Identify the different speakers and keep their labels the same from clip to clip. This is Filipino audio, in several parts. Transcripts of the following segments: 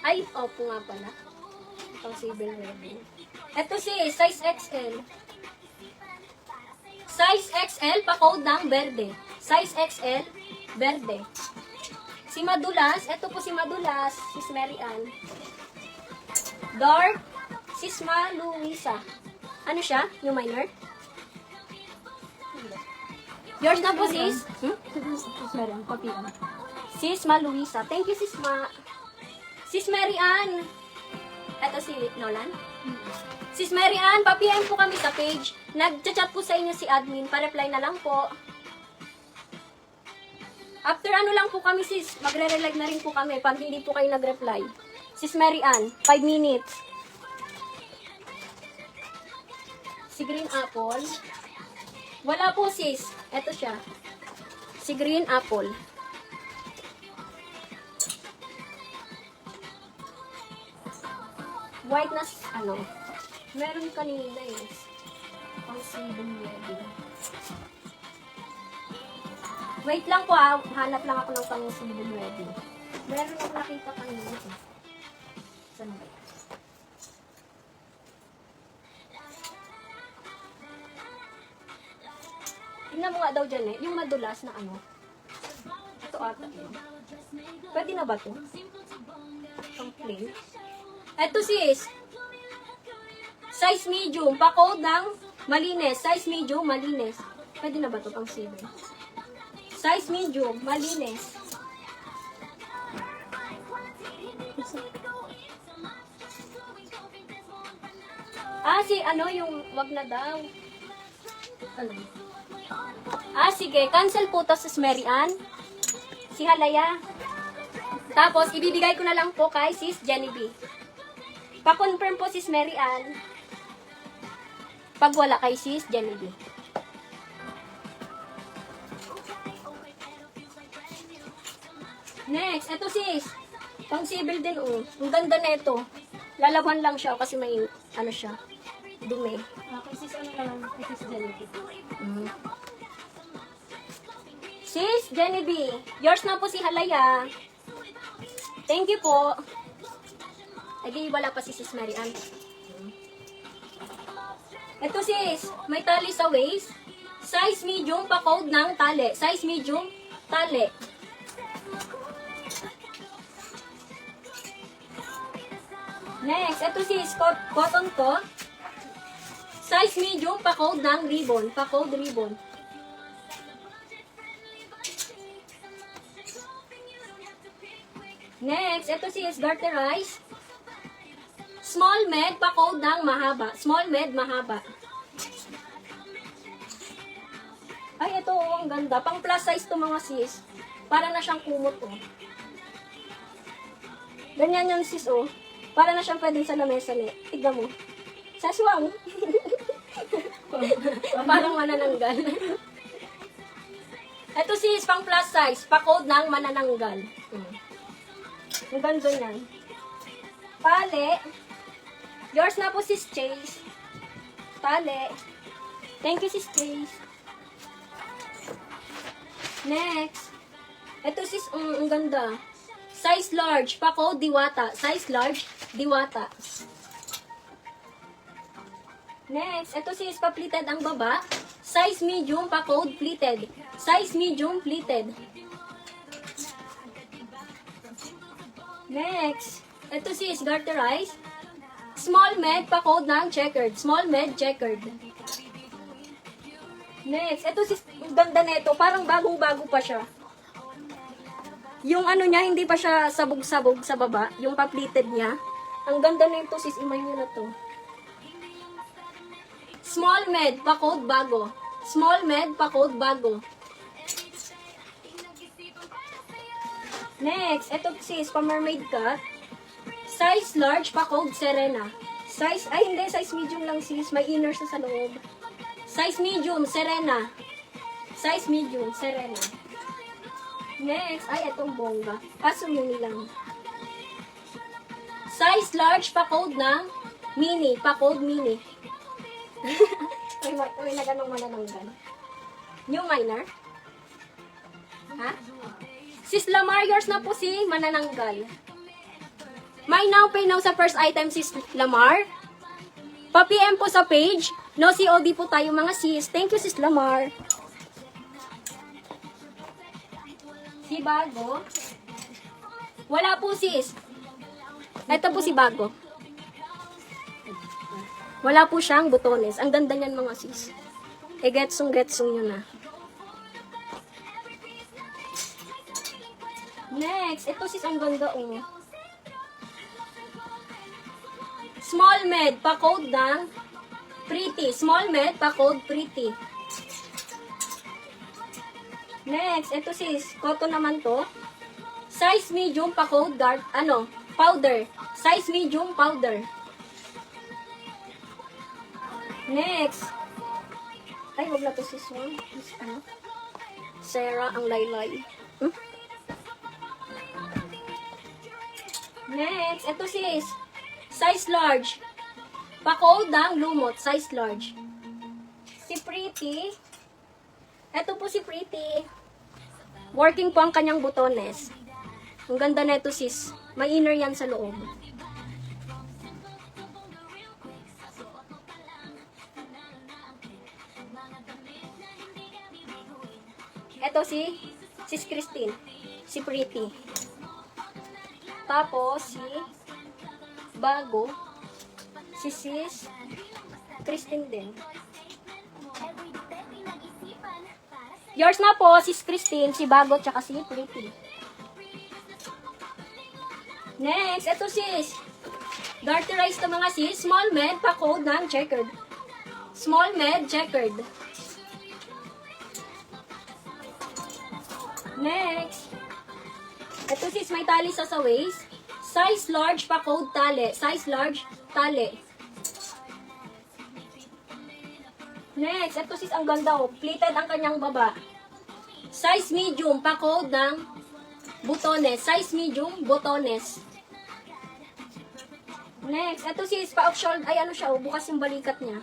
Speaker 1: Ay, opo nga pala. Pang civil wedding. Ito si size XL. Size XL, pa-code ng verde. Size XL, verde. Si Madulas, ito po si Madulas, Sis Mary Ann. Dark, Sis Ma Luisa. Ano siya? Yung minor? Yours na po, sis?
Speaker 2: Meron, papian.
Speaker 1: Sis Ma Luisa. Thank you, Sis Ma. Sis Mary Ann. Ito si Nolan. Sis Mary Ann, pa-PM po kami sa page. Nag-chat po sa inyo si admin. Pa-reply na lang po. After ano lang po kami, sis, magre-relive na rin po kami pag hindi po kayo nag-reply. Sis Mary Ann, 5 minutes. Si Green Apple. Wala po, sis. Ito siya. Si Green Apple. White na, ano, meron kanina eh. Pang civil wedding. Wait lang po ah, hanap lang ako ng pang civil wedding. Meron ako nakita kanina eh. Saan ba yan? Tingnan mo nga daw dyan eh, yung madulas na ano. Ito ata yun. Pwede na ba ito? Pang plain. Ito sis. Size medium, pa-code ng malinis. Size medium, malinis. Pwede na ba ito pang civil? Size medium, malinis. Ah, si ano yung wag na daw. Ano? Ah, sige. Cancel po to, Sis Mary Ann. Si Halaya. Tapos, ibibigay ko na lang po kay Sis Jenny B. Pa-confirm po, Sis Mary Ann. Pag wala kay Sis Jenny B. Next, eto sis. Pang civil din oh. Ang ganda na ito. Lalaban lang siya kasi may ano siya. Dumi.
Speaker 2: Okay, sis, ano lang, sis Jenny.
Speaker 1: Sis Jenny B. Yours na po si Halaya. Thank you po. Ay di wala pa si Sis Mary Ann. Eto sis. May tali sa waist. Size medium pa-code ng tali. Size medium, tali. Next, ito sis, cotton to. Size medium, pa-code ng ribbon. Pa-code ribbon. Next, ito sis, garterize. Small med, pa-code ng mahaba. Small med, mahaba. Ay, ito, ang ganda. Pang plus size to mga sis. Para na siyang kumot, oh. Ganyan yung sis, oh. Para na siyang pwedeng sa lamesa ni. Tignan mo. Saswang. Parang manananggal. Ito sis, pang plus size. Pa-code ng manananggal. Ang ganda niyan. Pale. Yours na po sis Chase. Pale. Thank you sis Chase. Next. Ito sis, ang ganda. Size large, pa-code Diwata. Size large, Diwata. Next, ito sis, pa-pleated ang baba. Size medium, pa-code pleated. Size medium, pleated. Next, ito sis, garterize. Small med, pa-code ng checkered. Small med, checkered. Next, ito sis, ang ganda nito. Parang bagong-bago pa siya. Yung ano niya, hindi pa siya sabog-sabog sa baba. Yung pa-pleated niya. Ang ganda na ito, sis. Imay nyo na to. Small med, pa-code bago. Small med, pa-code bago. Next, ito sis, pa-mermaid cut. Size large, pa-code Serena. Size, ay hindi, size medium lang sis. May inner sa loob. Size medium, Serena. Size medium, Serena. Next, ay, itong bongga. Kaso mini lang. Size large, pa-code ng mini. Pa-code mini. May naganong manananggal. New minor? Ha? Sis Lamar, yours na po si manananggal. My now, pay now sa first item, sis Lamar. Pa-PM po sa page. No COD po tayo mga sis. Thank you, sis Lamar. Si Bago. Wala po, sis. Ito po si Bago. Wala po siyang butones. Ang ganda niyan mga sis. E getsong-getsong yun na. Next, ito sis ang ganda oh. Small med, pa-code ng pretty. Small med, pa-code pretty. Next, ito sis, cotton naman to. Size medium, pa-code dark, powder. Size medium, powder. Next. Ay, huwag na to sis one. Sarah ang laylay. Next, ito sis. Size large. Pa-code ng lumot, size large. Si Pretty. Ito po si Pretty. Working po ang kanyang butones. Ang ganda na ito sis. May inner yan sa loob. Ito si Sis Christine. Si Pretty. Tapos si Bago. Si Sis Christine din. Yours na po, Sis Christine, si Bago, tsaka si Pretty. Next, ito sis. Garterize to mga sis. Small med, pa-code ng checkered. Small med, checkered. Next. Ito sis, may tali sa waist. Size large, pa-code tali. Size large, tali. Next, ito sis, ang ganda oh. Pleated ang kanyang baba. Size medium, pa-code ng butones. Size medium, butones. Next, ito sis, pa-off shoulder. Ay, ano siya oh, bukas yung balikat niya.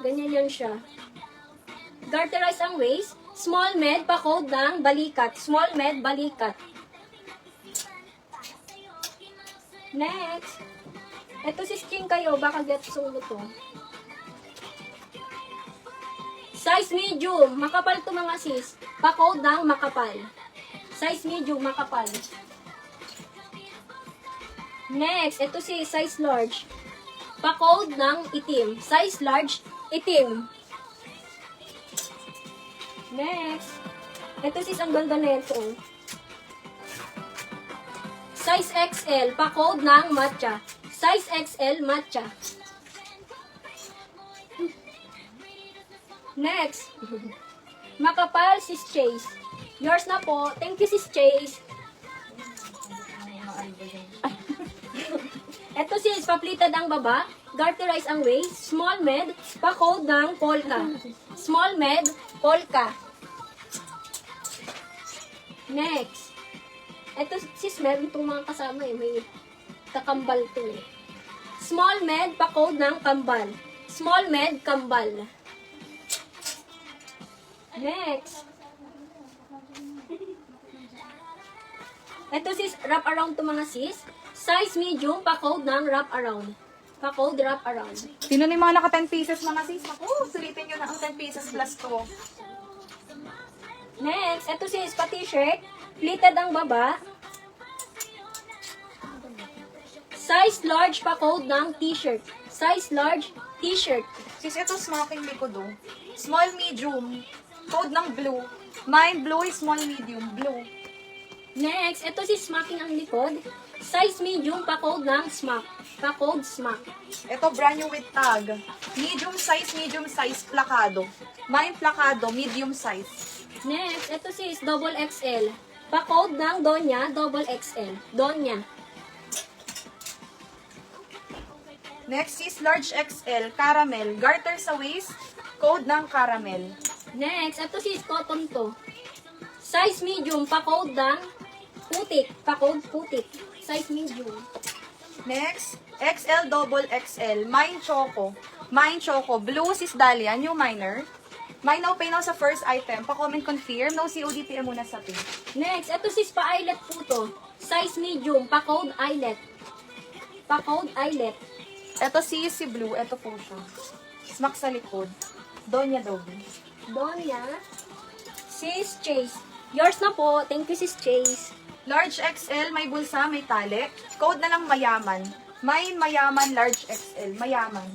Speaker 1: Ganyan yan siya. Garterize ang waist. Small med, pa-code ng balikat. Small med, balikat. Next. Ito si string kayo, baka get solo to. Size medium, makapal to mga sis. Pa-code ng makapal. Size medium, makapal. Next, ito si size large. Pa-code ng itim. Size large, itim. Next, ito sis ang ganda na ito. Size XL, pa-code ng matcha. Size XL, matcha. Next, makapal, sis Chase. Yours na po. Thank you, sis Chase. Ito sis, paplited ang baba. Garterize ang waist. Small med, pa-code ng polka. Small med, polka. Next. Ito sis, meron itong mga kasama eh. May kakambal to eh. Small med, pa-code ng kambal. Small med, kambal. Next. Ito sis, wrap around to mga sis. Size medium, pa-code ng wrap around. Pa-code wrap around.
Speaker 3: Sino na yung mga naka 10 pieces mga sis? Ako, sulitin nyo na ang 10 pieces plus to.
Speaker 1: Next, ito sis, pa-t-shirt. Pleated ang baba. Size large, pa-code ng t-shirt. Size large, t-shirt.
Speaker 3: Sis, ito smoking likod oh. Small, medium. Code ng blue. Mine blue is small, medium. Blue.
Speaker 1: Next, ito si smacking ang likod. Size medium, pa-code ng smack. Pa-code smack.
Speaker 3: Ito brand new with tag. Medium size, plakado. Mine plakado, medium size.
Speaker 1: Next, ito sis, double XL. Pa-code ng Donya, double XL. Donya.
Speaker 3: Next is large XL, caramel. Garter sa waist, code ng caramel.
Speaker 1: Next, ito sis, cotton to. Size medium, pa-code ng putik. Pa-code putik. Size medium.
Speaker 3: Next, XL double XL, mine choco. Mine choco, blue sis Dahlia, new minor. Mine now pay now sa first item. Pa-comment confirm, no COD PM muna sa pin.
Speaker 1: Next, ito sis, pa-eyelet po to. Size medium, pa-code eyelet. Pa-code eyelet.
Speaker 3: Ito si Blue, ito po siya. Smack sa likod. Donya Dobby.
Speaker 1: Donya. Sis Chase. Yours na po. Thank you, Sis Chase.
Speaker 3: Large XL, may bulsa, may tali. Code na lang mayaman. May mayaman, large XL. Mayaman.